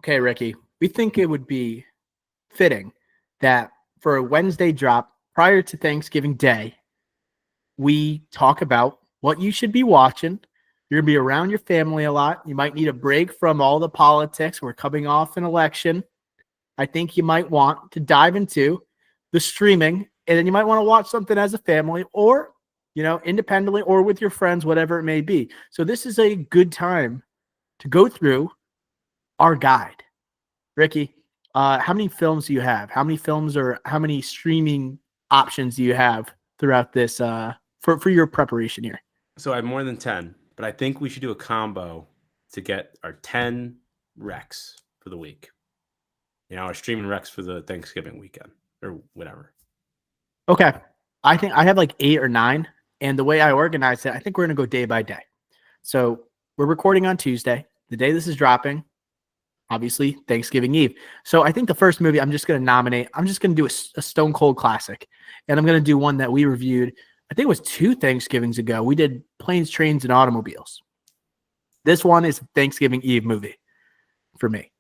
Okay, Ricky, we think it would be fitting that for a Wednesday drop prior to Thanksgiving Day, we talk about what you should be watching. You're going to be around your family a lot. You might need a break from all the politics. We're coming off an election. I think you might want to dive into the streaming, and then you might want to watch something as a family or, independently or with your friends, whatever it may be. So this is a good time to go through our guide. Ricky, how many films do you have? How many films or how many streaming options do you have throughout this for your preparation here? So I have more than 10, but I think we should do a combo to get our 10 recs for the week. Our streaming recs for the Thanksgiving weekend or whatever. Okay. I think I have like 8 or 9. And the way I organize it, I think we're going to go day by day. So we're recording on Tuesday. The day this is dropping, obviously, Thanksgiving Eve. So I think the first movie I'm just going to nominate, I'm just going to do a Stone Cold classic. And I'm going to do one that we reviewed, I think it was 2 Thanksgivings ago. We did Planes, Trains, and Automobiles. This one is a Thanksgiving Eve movie for me.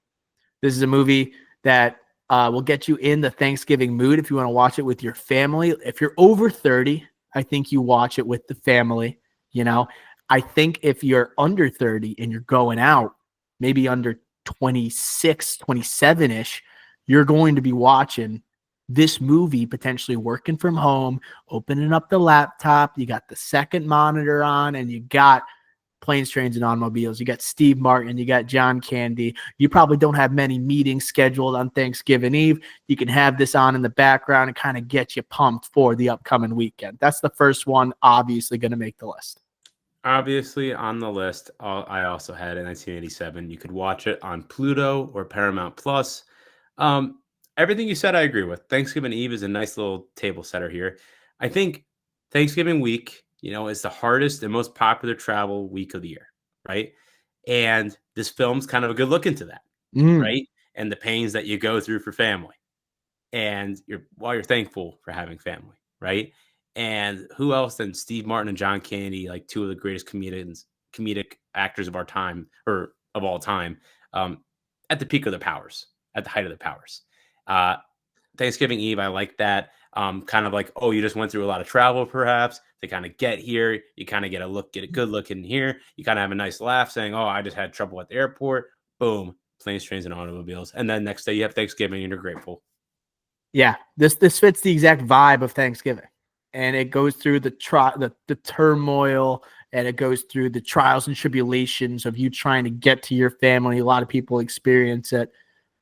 This is a movie that will get you in the Thanksgiving mood if you want to watch it with your family. If you're over 30, I think you watch it with the family. I think if you're under 30 and you're going out, maybe under 26, 27-ish, you're going to be watching this movie, potentially working from home, opening up the laptop. You got the second monitor on, and you got Planes, Trains, and Automobiles. You got Steve Martin. You got John Candy. You probably don't have many meetings scheduled on Thanksgiving Eve. You can have this on in the background and kind of get you pumped for the upcoming weekend. That's the first one, obviously going to make the list. Obviously, on the list, I also had in 1987. You could watch it on Pluto or Paramount Plus. Everything you said, I agree with. Thanksgiving Eve is a nice little table setter here. I think Thanksgiving week, is the hardest and most popular travel week of the year, right? And this film's kind of a good look into that, right? And the pains that you go through for family, and while you're thankful for having family, right? And who else than Steve Martin and John Candy, like 2 of the greatest comedic actors of our time or of all time, at the peak of their powers, at the height of their powers. Thanksgiving Eve, I like that. Kind of like, oh, you just went through a lot of travel, perhaps, to kind of get here. You kind of get a good look in here. You kind of have a nice laugh saying, oh, I just had trouble at the airport. Boom, Planes, Trains, and Automobiles. And then next day you have Thanksgiving and you're grateful. Yeah, this fits the exact vibe of Thanksgiving. And it goes through the turmoil, and it goes through the trials and tribulations of you trying to get to your family. A lot of people experience it.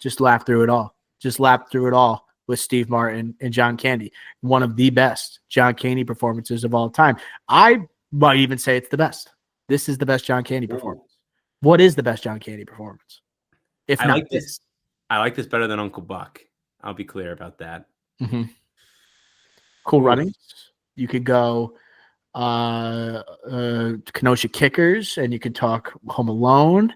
Just laugh through it all. Just laugh through it all with Steve Martin and John Candy. One of the best John Candy performances of all time. I might even say it's the best. This is the best John Candy performance. What is the best John Candy performance? If I not like this. I like this better than Uncle Buck. I'll be clear about that. Mm-hmm. Cool Runnings. You could go Kenosha Kickers, and you could talk Home Alone.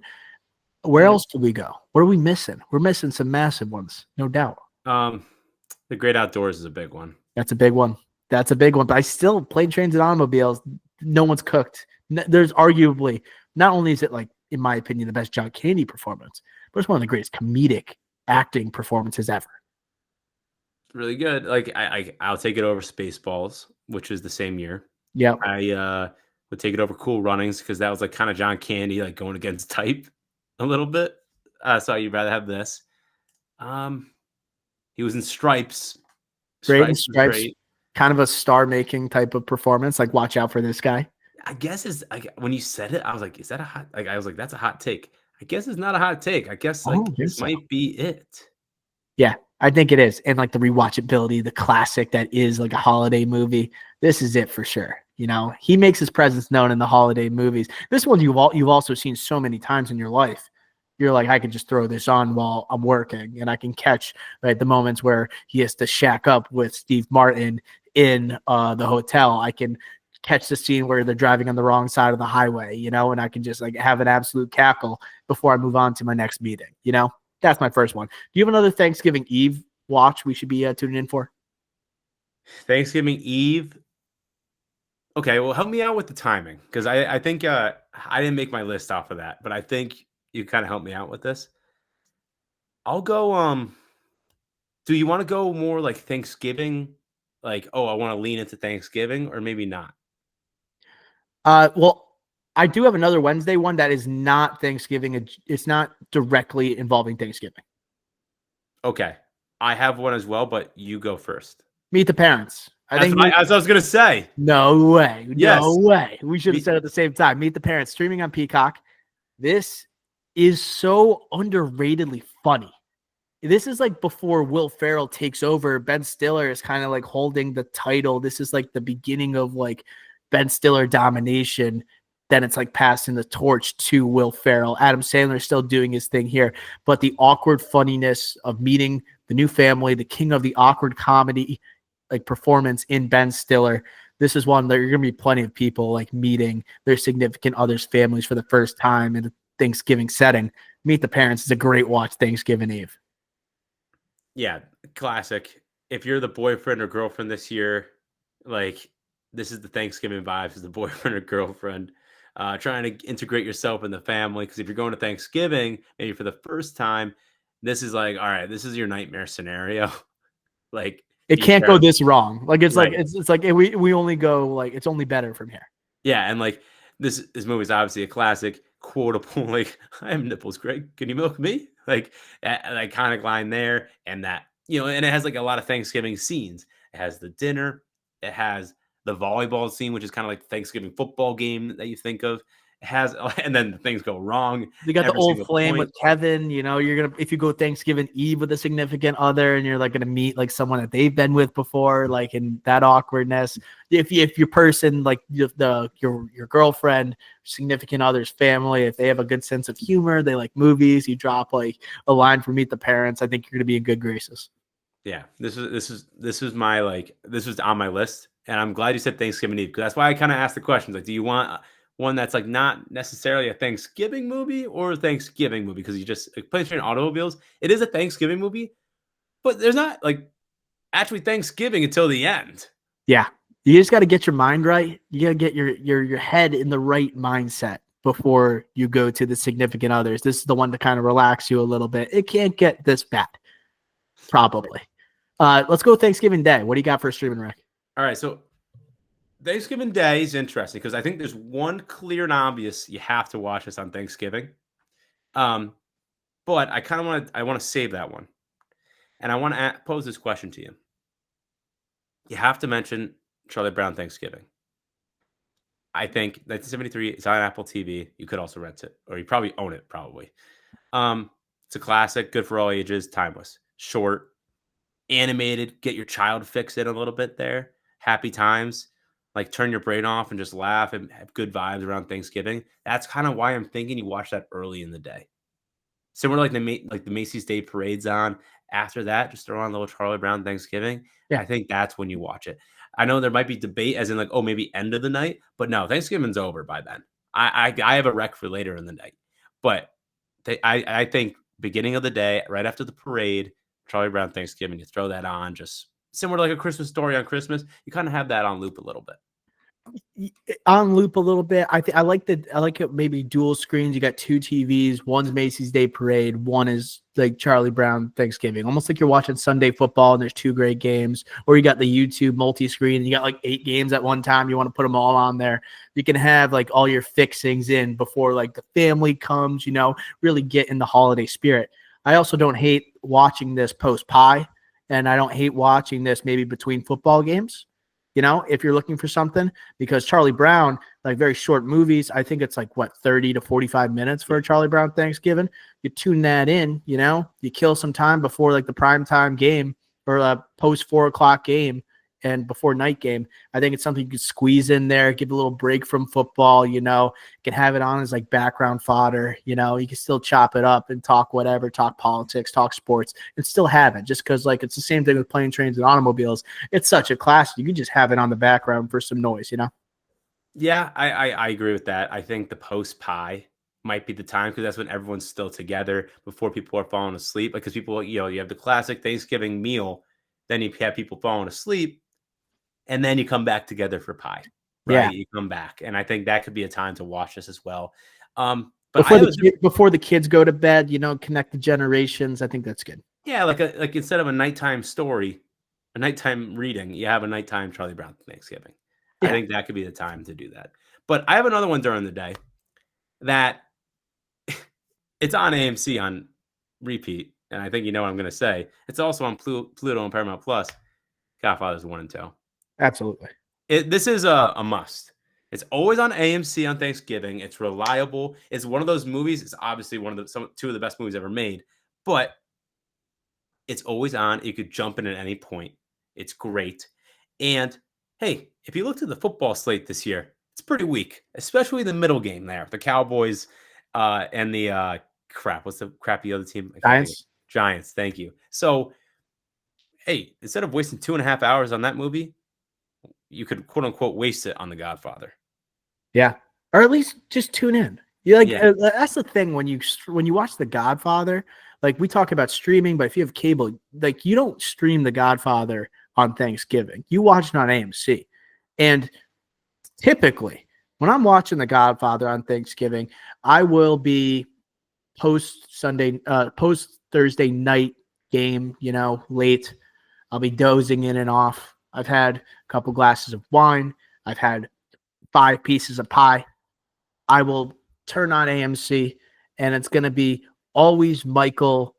Where else do we go? What are we missing? We're missing some massive ones, no doubt. The Great Outdoors is a big one. That's a big one. That's a big one. But I still Plane, Trains, and Automobiles. No one's cooked. There's arguably, not only is it, like, in my opinion, the best John Candy performance, but it's one of the greatest comedic acting performances ever. Really good. Like, I'll take it over Spaceballs, which is the same year. Yeah. I would take it over Cool Runnings because that was like kind of John Candy, like going against type a little bit. So you'd rather have this. He was in Stripes. Stripes. Great. Kind of a star-making type of performance. Like, watch out for this guy. I guess when you said it, I was like, is that a hot? Like, I was like, that's a hot take. I guess it's not a hot take. I guess this might be it. Yeah, I think it is. And like the rewatchability, the classic that is like a holiday movie. This is it for sure. He makes his presence known in the holiday movies. This one you've also seen so many times in your life. You're like, I can just throw this on while I'm working, and I can catch the moments where he has to shack up with Steve Martin in the hotel. I can catch the scene where they're driving on the wrong side of the highway, and I can just like have an absolute cackle before I move on to my next meeting. That's my first one. Do you have another Thanksgiving Eve watch we should be tuning in for? Thanksgiving Eve. Okay, well, help me out with the timing, because I think I didn't make my list off of that, but I think you kind of helped me out with this. I'll go. Do you want to go more like Thanksgiving? Like, oh, I want to lean into Thanksgiving, or maybe not. Well, I do have another Wednesday one that is not Thanksgiving. It's not directly involving Thanksgiving. Okay, I have one as well, but you go first. Meet the Parents. I That's think what I was gonna say. no way. No Yes. way. We should have Me- said it at the same time. Meet the Parents streaming on Peacock. This is so underratedly funny. This is like before Will Ferrell takes over. Ben Stiller is kind of like holding the title. This is like the beginning of like Ben Stiller domination. Then it's like passing the torch to Will Ferrell. Adam Sandler is still doing his thing here, but the awkward funniness of meeting the new family, the king of the awkward comedy, like performance in Ben Stiller. This is one that you're gonna be plenty of people like meeting their significant others' families for the first time in a Thanksgiving setting. Meet the Parents is a great watch Thanksgiving Eve. Yeah, classic. If you're the boyfriend or girlfriend this year, like this is the Thanksgiving vibes as the boyfriend or girlfriend. Trying to integrate yourself in the family. Because if you're going to Thanksgiving, maybe for the first time, this is like, all right, this is your nightmare scenario. Like, It do you can't go care? this wrong. Like Right. it's like we only go like it's only better from here. Yeah, and like this movie is obviously a classic, quotable. Like, I have nipples, Greg. Can you milk me? Like that iconic line there, and that and it has like a lot of Thanksgiving scenes. It has the dinner. It has the volleyball scene, which is kind of like the Thanksgiving football game that you think of. It has, and then things go wrong You got the every old single flame point. with Kevin. You're gonna if you go Thanksgiving Eve with a significant other, and you're like gonna meet like someone that they've been with before, like in that awkwardness. If your person like your girlfriend, significant other's family, if they have a good sense of humor, they like movies. You drop like a line for Meet the Parents. I think you're gonna be in good graces. Yeah, this is my this was on my list, and I'm glad you said Thanksgiving Eve because that's why I kind of asked the questions like, do you want one that's like not necessarily a Thanksgiving movie or a Thanksgiving movie? Because you just like Planes, Trains, and Automobiles, it is a Thanksgiving movie, but there's not like actually Thanksgiving until the end. Yeah. You just got to get your mind right. You got to get your head in the right mindset before you go to the significant others. This is the one to kind of relax you a little bit. It can't get this bad, probably. Let's go Thanksgiving Day. What do you got for a streaming rec? All right, so Thanksgiving Day is interesting because I think there's one clear and obvious you have to watch this on Thanksgiving. Um, but I kind of want to save that one, and I want to pose this question to you. You have to mention Charlie Brown Thanksgiving. I think 1973 is on Apple TV. You could also rent it, or you probably own it. Probably. It's a classic, good for all ages, timeless, short, animated. Get your child fix in a little bit there. Happy times, like turn your brain off and just laugh and have good vibes around Thanksgiving. That's kind of why I'm thinking you watch that early in the day. Similar like the Macy's Day Parade's on. After that, just throw on a little Charlie Brown Thanksgiving. Yeah. I think that's when you watch it. I know there might be debate, as in like, oh, maybe end of the night, but no, Thanksgiving's over by then. I have a rec for later in the night, but I think beginning of the day, right after the parade, Charlie Brown Thanksgiving, you throw that on, just similar to like a Christmas Story on Christmas. You kind of have that on loop a little bit. On loop a little bit. I like it maybe dual screens. You got two TVs. One's Macy's Day Parade. One is like Charlie Brown Thanksgiving. Almost like you're watching Sunday football and there's two great games. Or you got the YouTube multi-screen and you got like 8 games at one time. You want to put them all on there. You can have like all your fixings in before like the family comes, really get in the holiday spirit. I also don't hate watching this post pie, and I don't hate watching this maybe between football games. If you're looking for something, because Charlie Brown, like very short movies, I think it's like 30 to 45 minutes for a Charlie Brown Thanksgiving. You tune that in, you kill some time before like the prime time game or a post 4 o'clock game and before night game. I think it's something you could squeeze in there, give a little break from football, you can have it on as like background fodder, you can still chop it up and talk whatever, talk politics, talk sports, and still have it, just because like it's the same thing with Planes, Trains, and Automobiles. It's such a classic. You can just have it on the background for some noise, Yeah, I agree with that. I think the post pie might be the time because that's when everyone's still together before people are falling asleep. Because people, you have the classic Thanksgiving meal, then you have people falling asleep, and then you come back together for pie, right? Yeah. You come back, and I think that could be a time to watch this as well. But I have before the kids go to bed, connect the generations. I think that's good. yeah, like instead of a nighttime story, a nighttime reading, you have a nighttime Charlie Brown Thanksgiving. I Yeah. think that could be the time to do that. But I have another one during the day that it's on AMC on repeat, and I think you know what I'm going to say. It's also on Pluto and Paramount Plus. Godfather's 1 and 2. Absolutely. This is a must. It's always on AMC on Thanksgiving. It's reliable. It's one of those movies. It's obviously two of the best movies ever made, but it's always on. You could jump in at any point. It's great. And hey, if you looked at the football slate this year, it's pretty weak, especially the middle game there. The Cowboys and the what's the crappy other team? Giants. Thank you. So, hey, instead of wasting 2.5 hours on that movie, you could quote unquote waste it on The Godfather. Yeah, or at least just tune in. That's the thing when you watch The Godfather. Like we talk about streaming, but if you have cable, like you don't stream The Godfather on Thanksgiving. You watch it on AMC. And typically, when I'm watching The Godfather on Thanksgiving, I will be post Thursday night game, late. I'll be dozing in and off. I've had a couple glasses of wine. I've had 5 pieces of pie. I will turn on AMC, and it's going to be always Michael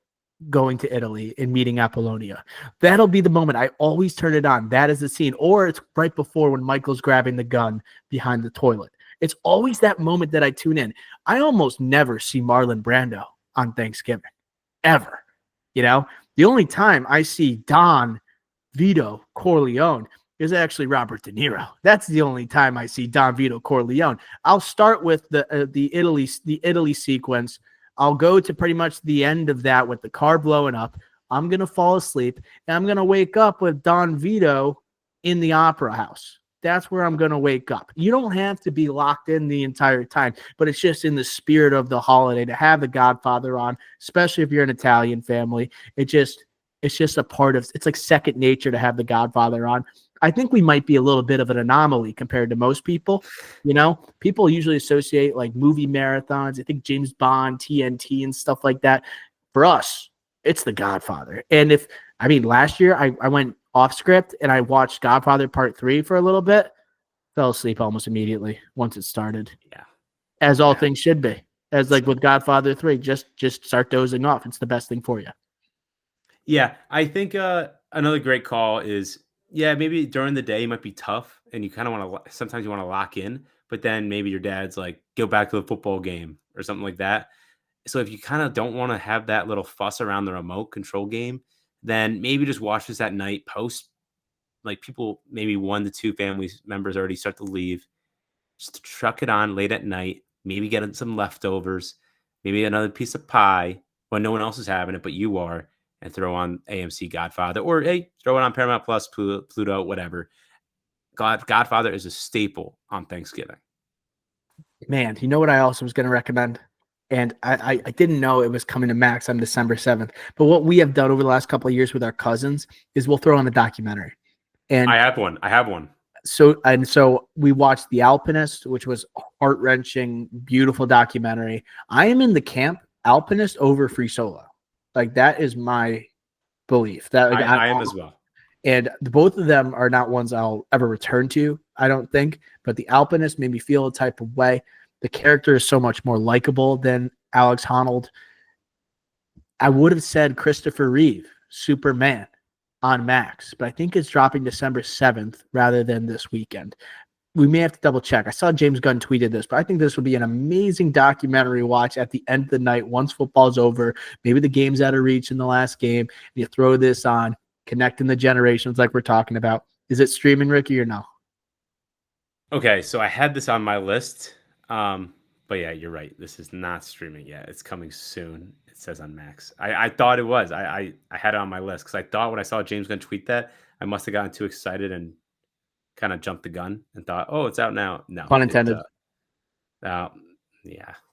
going to Italy and meeting Apollonia. That'll be the moment. I always turn it on. That is the scene. Or it's right before when Michael's grabbing the gun behind the toilet. It's always that moment that I tune in. I almost never see Marlon Brando on Thanksgiving, ever. The only time I see Don Vito Corleone is actually Robert De Niro. That's the only time I see Don Vito Corleone. I'll start with the Italy sequence. I'll go to pretty much the end of that with the car blowing up. I'm going to fall asleep, and I'm going to wake up with Don Vito in the opera house. That's where I'm going to wake up. You don't have to be locked in the entire time, but it's just in the spirit of the holiday to have The Godfather on, especially if you're an Italian family. It's just a part of, it's like second nature to have The Godfather on. I think we might be a little bit of an anomaly compared to most people. People usually associate like movie marathons. I think James Bond, TNT, and stuff like that. For us, it's The Godfather. And last year I went off script and I watched Godfather Part 3 for a little bit, fell asleep almost immediately once it started. Yeah. As all things should be. As like with Godfather 3, just start dozing off. It's the best thing for you. Yeah, I think another great call is, maybe during the day it might be tough and you kind of want to, sometimes you want to lock in, but then maybe your dad's like, go back to the football game or something like that. So if you kind of don't want to have that little fuss around the remote control game, then maybe just watch this at night post, like people, maybe 1 to 2 family members already start to leave. Just chuck it on late at night, maybe get some leftovers, maybe another piece of pie when no one else is having it, but you are, and throw on AMC Godfather, or hey, throw it on Paramount Plus, Pluto, whatever. Godfather is a staple on Thanksgiving. Man, you know what I also was going to recommend? And I didn't know it was coming to Max on December 7th. But what we have done over the last couple of years with our cousins is we'll throw on a documentary. And I have one. So we watched The Alpinist, which was a heart-wrenching, beautiful documentary. I am in the camp Alpinist over Free Solo. Like that is my belief. That like, I am as well. And both of them are not ones I'll ever return to, I don't think. But The Alpinist made me feel a type of way. The character is so much more likable than Alex Honnold. I would have said Christopher Reeve, Superman, on Max, but I think it's dropping December 7th rather than this weekend. We may have to double check. I saw James Gunn tweeted this, but I think this would be an amazing documentary watch at the end of the night once football's over. Maybe the game's out of reach in the last game. And you throw this on, connecting the generations like we're talking about. Is it streaming, Ricky, or no? Okay, so I had this on my list. But yeah, you're right. This is not streaming yet. It's coming soon. It says on Max. I thought it was. I had it on my list because I thought when I saw James Gunn tweet that, I must have gotten too excited and kind of jumped the gun and thought, oh, it's out now. No. Pun intended. Yeah,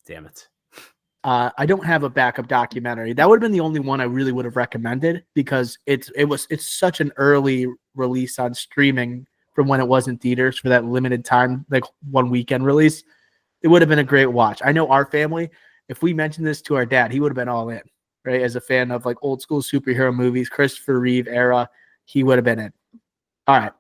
damn it. I don't have a backup documentary. That would have been the only one I really would have recommended because it's such an early release on streaming from when it was in theaters for that limited time, like one weekend release. It would have been a great watch. I know our family, if we mentioned this to our dad, he would have been all in, right? As a fan of like old school superhero movies, Christopher Reeve era, he would have been in. All right.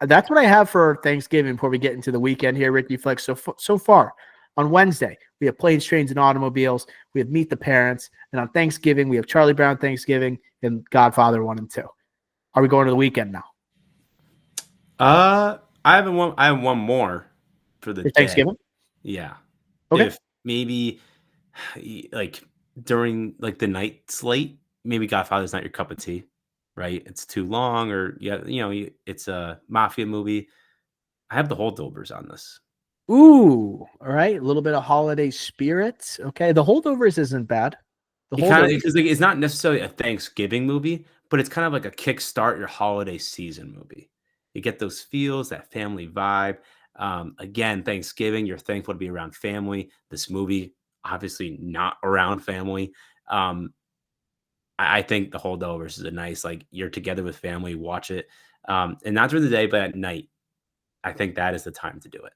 That's what I have for Thanksgiving before we get into the weekend here, Ricky Flex. So far, on Wednesday, we have Planes, Trains, and Automobiles. We have Meet the Parents. And on Thanksgiving, we have Charlie Brown Thanksgiving and Godfather 1 and 2. Are we going to the weekend now? I have one more for the For day. Thanksgiving? Yeah. Okay. If maybe like during like the night slate, maybe Godfather's not your cup of tea, right? It's too long, or it's a mafia movie. I have the holdovers on this. Ooh, all right. A little bit of holiday spirit. Okay. The Holdovers isn't bad. The Holdovers. Because like, it's not necessarily a Thanksgiving movie, but it's kind of like a kickstart your holiday season movie. You get those feels, that family vibe. Again, Thanksgiving, you're thankful to be around family. This movie, obviously not around family. I think the Holdovers is a nice, like, you're together with family, watch it. And not during the day, but at night. I think that is the time to do it.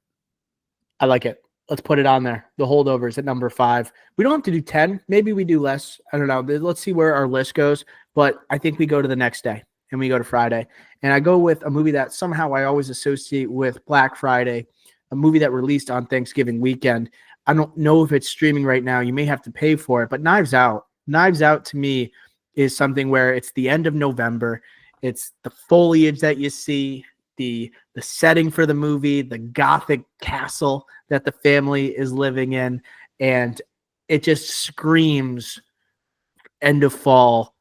I like it. Let's put it on there. The Holdovers at number 5. We don't have to do 10. Maybe we do less. I don't know. Let's see where our list goes. But I think we go to the next day and we go to Friday. And I go with a movie that somehow I always associate with Black Friday, a movie that released on Thanksgiving weekend. I don't know if it's streaming right now. You may have to pay for it. But Knives Out. Knives Out to me is something where it's the end of November. It's the foliage that you see, the setting for the movie, the Gothic castle that the family is living in, and it just screams end of fall,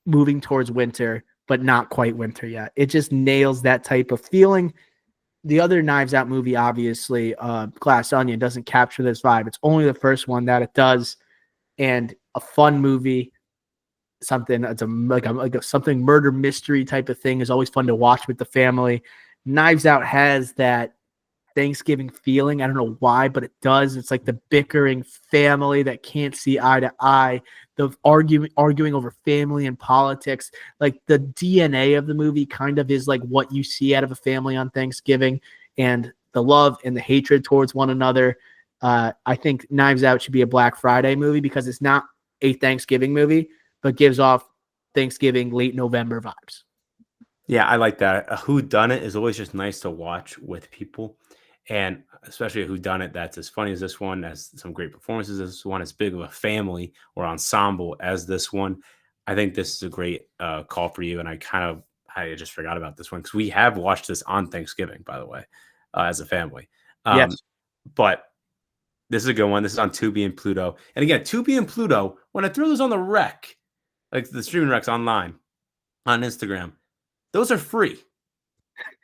moving towards winter, but not quite winter yet. It just nails that type of feeling. The other Knives Out movie, obviously, Glass Onion, doesn't capture this vibe. It's only the first one that it does, and a fun movie. Something that's something murder mystery type of thing is always fun to watch with the family. Knives Out has that Thanksgiving feeling. I don't know why, but it does. It's like the bickering family that can't see eye to eye, the arguing over family and politics. Like the DNA of the movie kind of is like what you see out of a family on Thanksgiving, and the love and the hatred towards one another. I think Knives Out should be a Black Friday movie because it's not a Thanksgiving movie, but gives off Thanksgiving, late November vibes. Yeah, I like that. A whodunit is always just nice to watch with people, and especially a whodunit that's as funny as this one, has some great performances as this one, as big of a family or ensemble as this one. I think this is a great call for you, and I just forgot about this one because we have watched this on Thanksgiving, by the way, as a family. Yes. But this is a good one. This is on Tubi and Pluto. And again, Tubi and Pluto, when I throw those on the rec, like the streaming recs online on Instagram, those are free.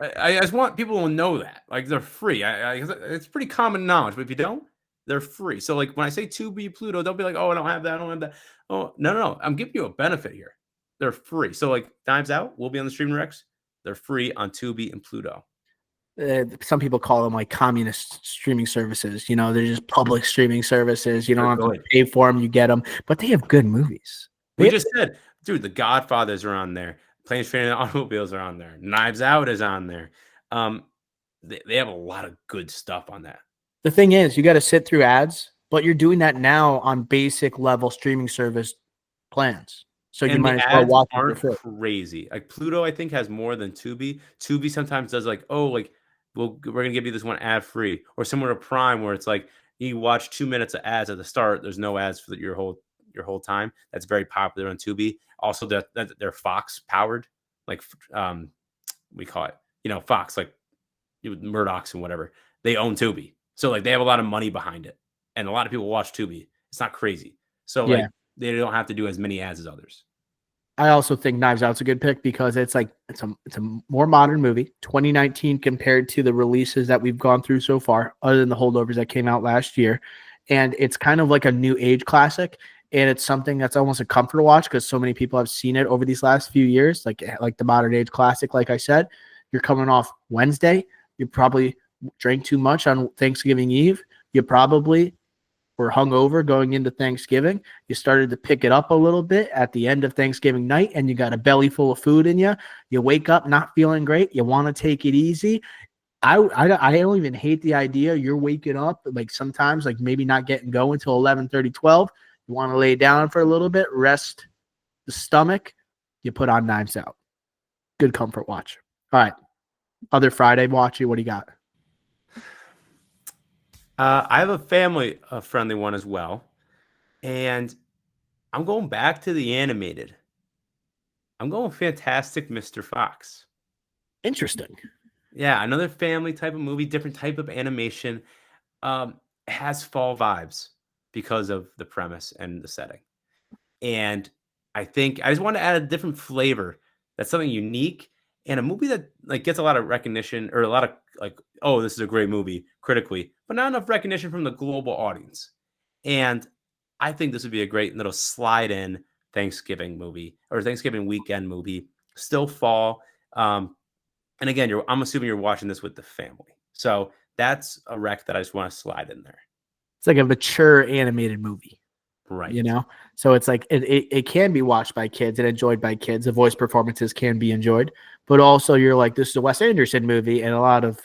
I just want people to know that. Like, they're free. It's pretty common knowledge, but if you don't, they're free. So, like, when I say Tubi, Pluto, they'll be like, oh, I don't have that. I don't have that. Oh, no. I'm giving you a benefit here. They're free. So, like, Knives Out will be on the streaming recs. They're free on Tubi and Pluto. Some people call them like communist streaming services. They're just public streaming services. You don't have to pay for them. You get them. But they have good movies. We just said, dude, The Godfathers are on there. Planes, Trains, and Automobiles are on there. Knives Out is on there. They have a lot of good stuff on that. The thing is, you got to sit through ads, but you're doing that now on basic level streaming service plans. So you might as well watch it for free. Crazy. Like Pluto, I think, has more than Tubi. Tubi sometimes does like, oh, like, we're gonna give you this one ad free, or similar to Prime, where it's like you watch 2 minutes of ads at the start. There's no ads for your whole time. That's very popular on Tubi. Also, they're Fox powered, like we call it, Fox, like Murdoch's and whatever. They own Tubi, so like they have a lot of money behind it, and a lot of people watch Tubi. It's not crazy, so like they don't have to do as many ads as others. I also think Knives Out's a good pick because it's a more modern movie, 2019 compared to the releases that we've gone through so far, other than the Holdovers that came out last year, and it's kind of like a new age classic. And it's something that's almost a comfort to watch because so many people have seen it over these last few years, like the modern age classic. Like I said, you're coming off Wednesday. You probably drank too much on Thanksgiving Eve. You probably were hungover going into Thanksgiving. You started to pick it up a little bit at the end of Thanksgiving night, and you got a belly full of food in you. You wake up not feeling great. You want to take it easy. I don't even hate the idea. You're waking up like sometimes, like maybe not getting going until 11:30, 12. You want to lay down for a little bit, rest the stomach. You put on Knives Out. Good comfort watch. All right. Other Friday watch. What do you got? I have a family friendly one as well, and I'm going back to the animated. I'm going Fantastic Mr. Fox. Interesting. Yeah, another family type of movie, different type of animation. Has fall vibes because of the premise and the setting. And I think I just want to add a different flavor. That's something unique and a movie that like gets a lot of recognition or a lot of like, oh, this is a great movie critically, but not enough recognition from the global audience. And I think this would be a great little slide in Thanksgiving movie or Thanksgiving weekend movie. Still fall. And again, I'm assuming you're watching this with the family. So that's a rec that I just want to slide in there. It's like a mature animated movie. Right. You know, so it's like it can be watched by kids and enjoyed by kids. The voice performances can be enjoyed, but also you're like, this is a Wes Anderson movie, and a lot of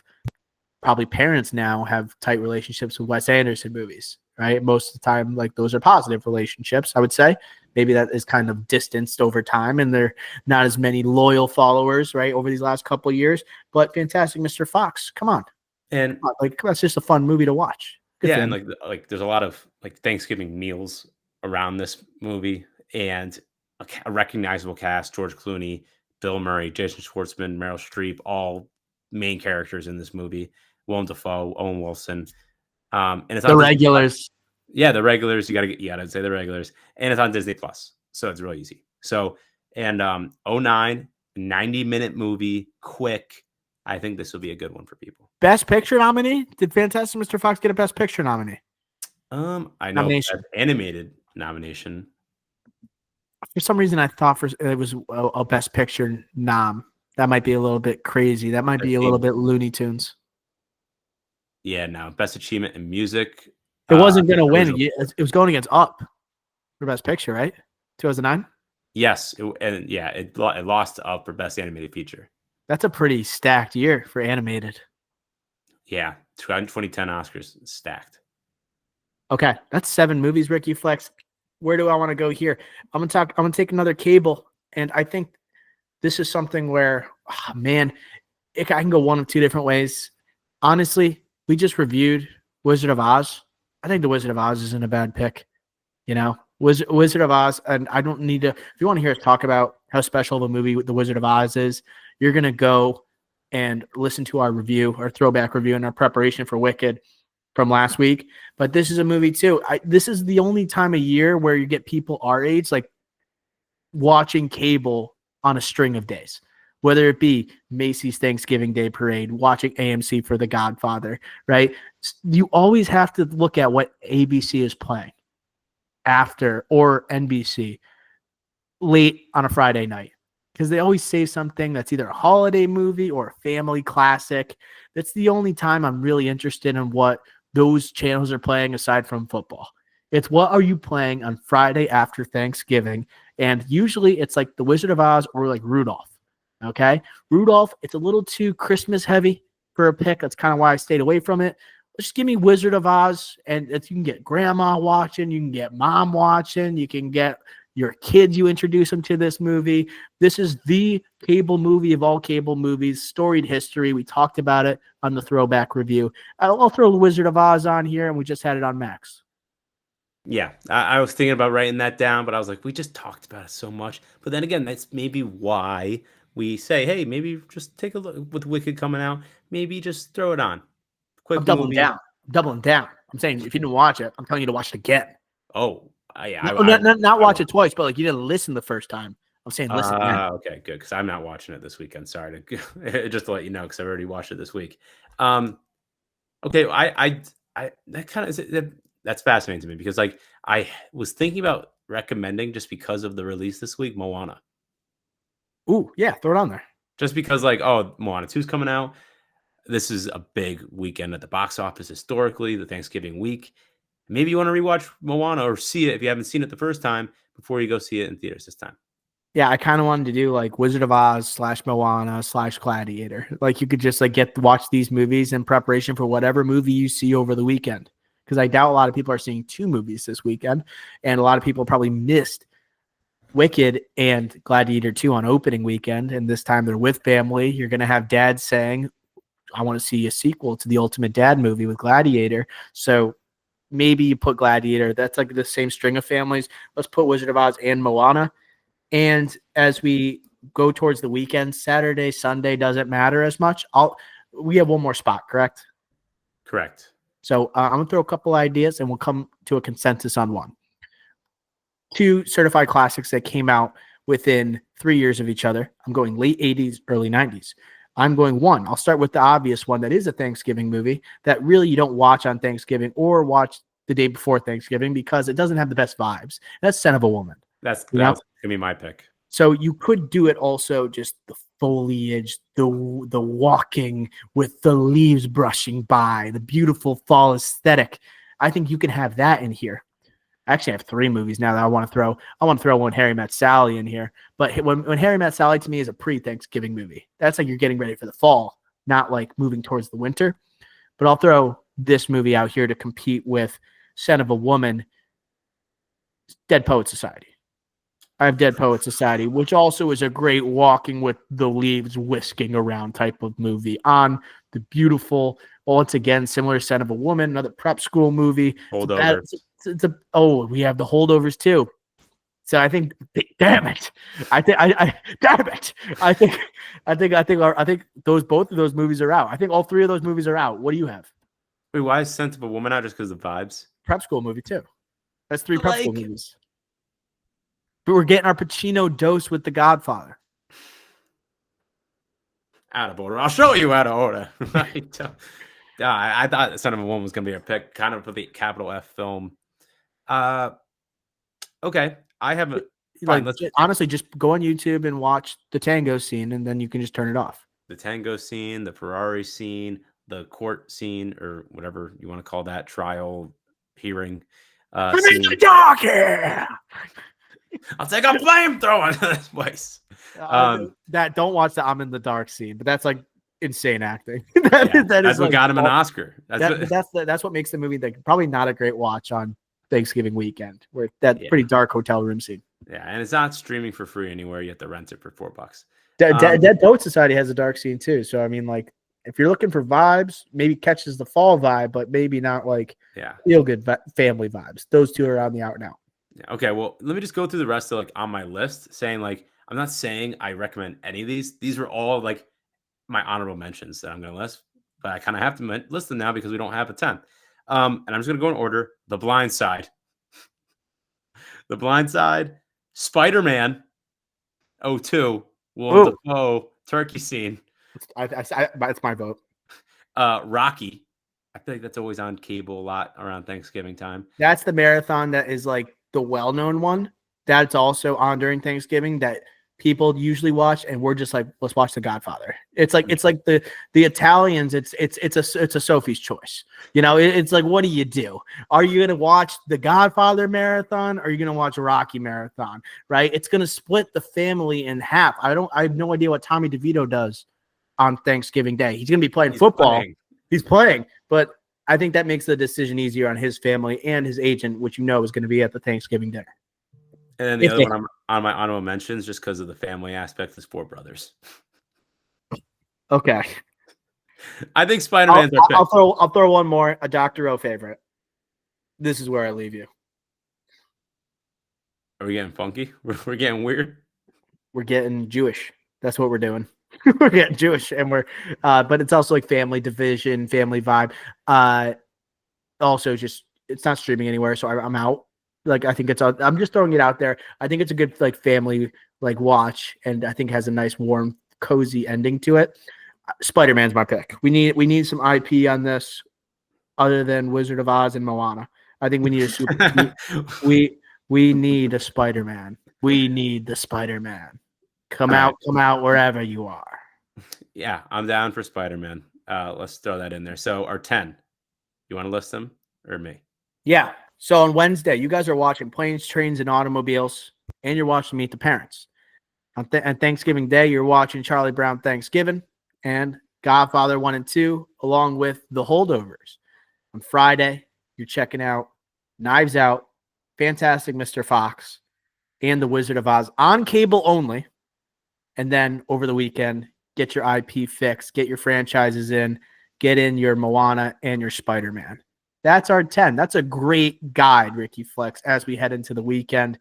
probably parents now have tight relationships with Wes Anderson movies, right? Most of the time, like those are positive relationships, I would say. Maybe that is kind of distanced over time, and there are not as many loyal followers, right, over these last couple of years. But Fantastic Mr. Fox, come on, And like that's just a fun movie to watch. Good yeah, for and him. like there's a lot of like Thanksgiving meals around this movie and a recognizable cast, George Clooney, Bill Murray, Jason Schwartzman, Meryl Streep, all main characters in this movie. Willem Dafoe, Owen Wilson. And it's The on Disney Plus. regulars. Yeah, the regulars. You gotta say the regulars. And it's on Disney Plus. So it's really easy. So and 09, 90-minute movie, quick. I think this will be a good one for people. Best Picture nominee? Did Fantastic Mr. Fox get a Best Picture nominee? I know Nomination. Best animated nomination. For some reason, I thought it was a Best Picture nom. That might be a little bit crazy. That might be a little bit Looney Tunes. Yeah, no. Best achievement in music. It wasn't going to win. original- It was going against Up for Best Picture, right? 2009. Yes, it lost up for best animated feature. That's a pretty stacked year for animated. Yeah, 2010 Oscars stacked. Okay, that's 7 movies, Ricky Flex. Where do I want to go here? I'm gonna take another cable, and I think this is something where, man, I can go one of two different ways. Honestly, we just reviewed Wizard of Oz. I think the Wizard of Oz isn't a bad pick. You know, Wizard of Oz, and I don't need to. If you want to hear us talk about how special of a movie the Wizard of Oz is, you're gonna go and listen to our review, our throwback review, and our preparation for Wicked from last week. But this is a movie too. This is the only time of year where you get people our age like watching cable on a string of days, whether it be Macy's Thanksgiving Day Parade, watching AMC for The Godfather, right? You always have to look at what ABC is playing after or NBC late on a Friday night because they always say something that's either a holiday movie or a family classic. That's the only time I'm really interested in what those channels are playing aside from football. It's what are you playing on Friday after Thanksgiving? And usually it's like The Wizard of Oz or like Rudolph. Okay. Rudolph, it's a little too Christmas heavy for a pick. That's kind of why I stayed away from it. Just give me Wizard of Oz, and you can get grandma watching, you can get mom watching, you can get your kids, you introduce them to this movie. This is the cable movie of all cable movies, storied history. We talked about it on the throwback review. I'll throw The Wizard of Oz on here, and we just had it on Max. Yeah, I was thinking about writing that down, but I was like, we just talked about it so much. But then again, that's maybe why we say, hey, maybe just take a look with Wicked coming out. Maybe just throw it on. Quick I'm doubling movie. down. I'm doubling down. I'm saying if you didn't watch it, I'm telling you to watch it again. Oh, yeah. Not watch it twice, but like you didn't listen the first time. I'm saying listen again. Okay, good. Because I'm not watching it this weekend. Sorry to just to let you know, because I've already watched it this week. Okay, I that kind of that's fascinating to me because like I was thinking about recommending just because of the release this week, Moana. Ooh, yeah, throw it on there. Just because like, oh, Moana 2's coming out. This is a big weekend at the box office historically, the Thanksgiving week. Maybe you want to rewatch Moana or see it if you haven't seen it the first time before you go see it in theaters this time. Yeah, I kind of wanted to do like Wizard of Oz / Moana / Gladiator. Like you could just like watch these movies in preparation for whatever movie you see over the weekend. Because I doubt a lot of people are seeing 2 movies this weekend, and a lot of people probably missed Wicked and Gladiator 2 on opening weekend, and this time they're with family. You're gonna have dad saying, "I want to see a sequel to the Ultimate Dad movie with Gladiator." So maybe you put Gladiator. That's like the same string of families. Let's put Wizard of Oz and Moana. And as we go towards the weekend, Saturday, Sunday doesn't matter as much. We have one more spot, correct? Correct. So I'm gonna throw a couple ideas, and we'll come to a consensus on one. 2 certified classics that came out within 3 years of each other. I'm going late 80s, early 90s. I'm going one. I'll start with the obvious one that is a Thanksgiving movie that really you don't watch on Thanksgiving or watch the day before Thanksgiving because it doesn't have the best vibes. That's Son of a Woman. That You know? was gonna be my pick. So you could do it also just the foliage, the walking with the leaves brushing by, the beautiful fall aesthetic. I think you can have that in here. I actually have 3 movies now that I want to throw. I want to throw When Harry Met Sally in here. But when Harry Met Sally to me is a pre-Thanksgiving movie. That's like you're getting ready for the fall, not like moving towards the winter. But I'll throw this movie out here to compete with Son of a Woman, Dead Poet Society. I have Dead Poet Society, which also is a great walking with the leaves whisking around type of movie on the beautiful, once again, similar Son of a Woman, another prep school movie. Holdovers. We have the Holdovers too. So I think, damn it, damn it. I think both of those movies are out. I think all 3 of those movies are out. What do you have? Wait, why is Scent of a Woman out just because of vibes? Prep school movie too. That's 3 prep school movies. But we're getting our Pacino dose with The Godfather. Out of order. I'll show you out of order. I thought Son of a Woman was going to be a pick, kind of for the capital F film. Okay. I haven't. Honestly, just go on YouTube and watch the tango scene, and then you can just turn it off. The tango scene, the Ferrari scene, the court scene, or whatever you want to call that, trial, hearing. I'm in the dark here! I'll take a flamethrower to this place. Don't watch the I'm in the dark scene, but that's like insane acting. That's what got him an Oscar. That's what makes the movie like probably not a great watch on Thanksgiving weekend, where pretty dark hotel room scene. Yeah, and it's not streaming for free anywhere. You have to rent it for $4. Dead Poet Society has a dark scene too. So I mean, like, if you're looking for vibes, maybe catches the fall vibe, but maybe not like feel good family vibes. Those 2 are on the out and out. Okay, well, let me just go through the rest of like on my list, saying like I'm not saying I recommend any of these. These are all like my honorable mentions that I'm going to list, but I kind of have to list them now because we don't have a 10th. And I'm just going to go in order. The Blind Side, The Blind Side, Spider-Man, 02, Willem Dafoe, turkey scene. It's my vote. Rocky. I feel like that's always on cable a lot around Thanksgiving time. That's the marathon that is like the well-known one. That's also on during Thanksgiving that people usually watch, and we're just like, let's watch The Godfather. It's like the Italians. It's a Sophie's Choice. You know, it's like, what do you do? Are you gonna watch The Godfather marathon? Or are you gonna watch Rocky marathon? Right? It's gonna split the family in half. I have no idea what Tommy DeVito does on Thanksgiving Day. He's gonna be playing football. He's playing, but I think that makes the decision easier on his family and his agent, which is going to be at the Thanksgiving dinner. And then the other one on my honorable mentions, just because of the family aspect, is Four Brothers. Okay. I think Spider-Man's our pick. I'll throw one more, a Dr. O favorite. This is where I leave you. Are we getting funky? We're getting weird? We're getting Jewish. That's what we're doing. We're getting Jewish, and but it's also like family division, family vibe. Also, just it's not streaming anywhere, so I'm out. Like, I think I'm just throwing it out there. I think it's a good like family like watch, and I think has a nice, warm, cozy ending to it. Spider-Man's my pick. We need some IP on this, other than Wizard of Oz and Moana. I think we need we need a Spider-Man. We need the Spider-Man. Come out wherever you are. Yeah, I'm down for Spider-Man. Let's throw that in there. So our 10. You want to list them or me? Yeah. So on Wednesday, you guys are watching Planes, Trains, and Automobiles, and you're watching Meet the Parents. On Thanksgiving Day, you're watching Charlie Brown Thanksgiving and Godfather 1 and 2, along with The Holdovers. On Friday, you're checking out Knives Out, Fantastic Mr. Fox, and The Wizard of Oz on cable only. And then over the weekend, get your IP fix, get your franchises in, get in your Moana and your Spider-Man. That's our 10. That's a great guide, Ricky Flex, as we head into the weekend.